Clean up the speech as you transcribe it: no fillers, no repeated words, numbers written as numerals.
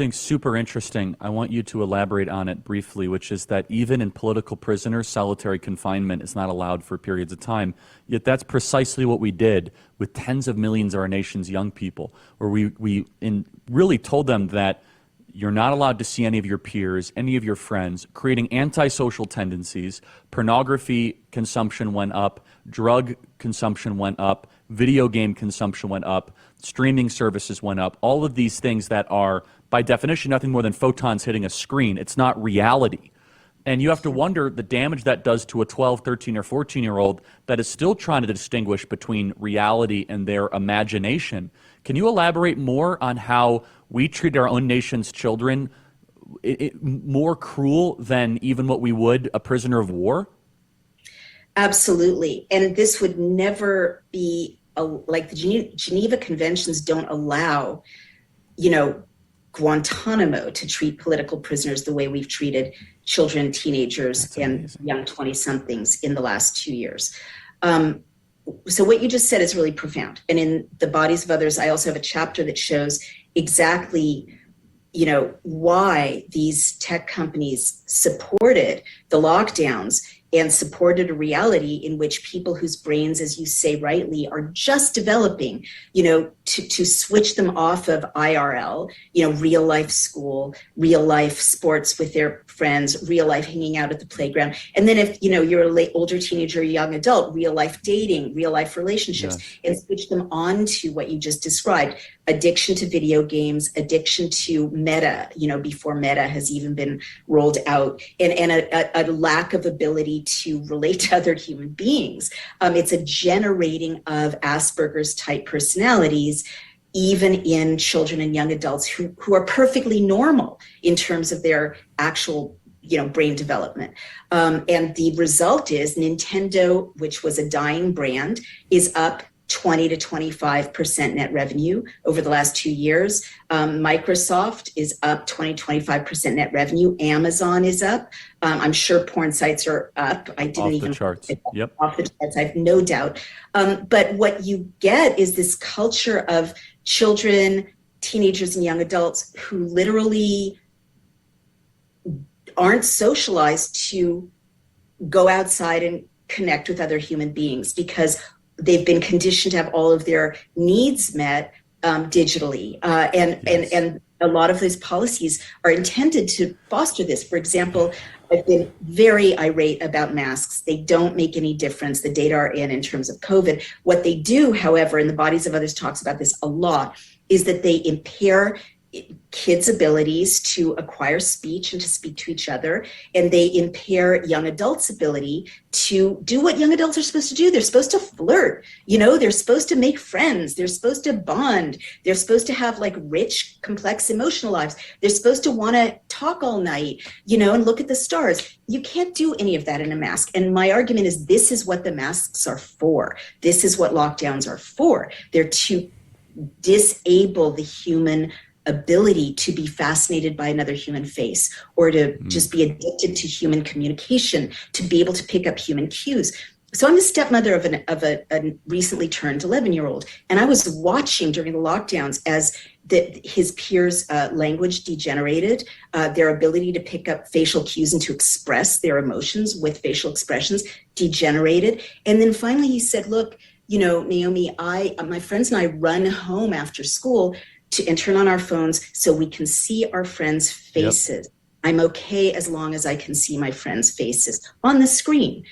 Something super interesting. I want you to elaborate on it briefly, which is that even in political prisoners, solitary confinement is not allowed for periods of time. Yet that's precisely what we did with tens of millions of our nation's young people, where we really told them that you're not allowed to see any of your peers, any of your friends, creating antisocial tendencies. Pornography consumption went up, drug consumption went up, video game consumption went up, streaming services went up. All of these things that are, by definition, nothing more than photons hitting a screen. It's not reality. And you have to wonder the damage that does to a 12, 13, or 14-year-old that is still trying to distinguish between reality and their imagination. Can you elaborate more on how we treat our own nation's children more cruel than even what we would a prisoner of war? Absolutely. And this would never be, like the Geneva Conventions don't allow, Guantanamo to treat political prisoners the way we've treated children, teenagers, and young 20-somethings in the last 2 years. So what you just said is really profound. And in The Bodies of Others, I also have a chapter that shows exactly, why these tech companies supported the lockdowns and supported a reality in which people whose brains, as you say rightly, are just developing, to switch them off of IRL, real life school, real life sports with their friends, real life hanging out at the playground. And then if, you're a older teenager, young adult, real life dating, real life relationships, and switch them on to what you just described, addiction to video games, addiction to Meta, before Meta has even been rolled out, and a lack of ability to relate to other human beings. It's a generating of Asperger's type personalities, even in children and young adults who are perfectly normal in terms of their actual brain development. And the result is Nintendo, which was a dying brand, is up 20 to 25% net revenue over the last 2 years. Microsoft is up 20-25% net revenue. Amazon is up. I'm sure porn sites are up. I didn't off even the charts. Yep. Off the charts, I have no doubt. But what you get is this culture of children, teenagers, and young adults who literally aren't socialized to go outside and connect with other human beings because they've been conditioned to have all of their needs met digitally. And a lot of those policies are intended to foster this. For example, I've been very irate about masks. They don't make any difference. The data are in terms of COVID. What they do, however, and The Bodies of Others talks about this a lot, is that they impair kids' abilities to acquire speech and to speak to each other, and they impair young adults' ability to do what young adults are supposed to do. They're supposed to flirt, they're supposed to make friends, they're supposed to bond, they're supposed to have like rich, complex emotional lives. They're supposed to want to talk all night, and look at the stars. You can't do any of that in a mask. And my argument is this is what the masks are for. This is what lockdowns are for. They're to disable the human ability to be fascinated by another human face, or to just be addicted to human communication, to be able to pick up human cues. So I'm the stepmother of a recently turned 11-year-old, and I was watching during the lockdowns as his peers' language degenerated, their ability to pick up facial cues and to express their emotions with facial expressions degenerated. And then finally he said, look, Naomi, my friends and I run home after school and turn on our phones so we can see our friends' faces. Yep. I'm okay as long as I can see my friends' faces on the screen.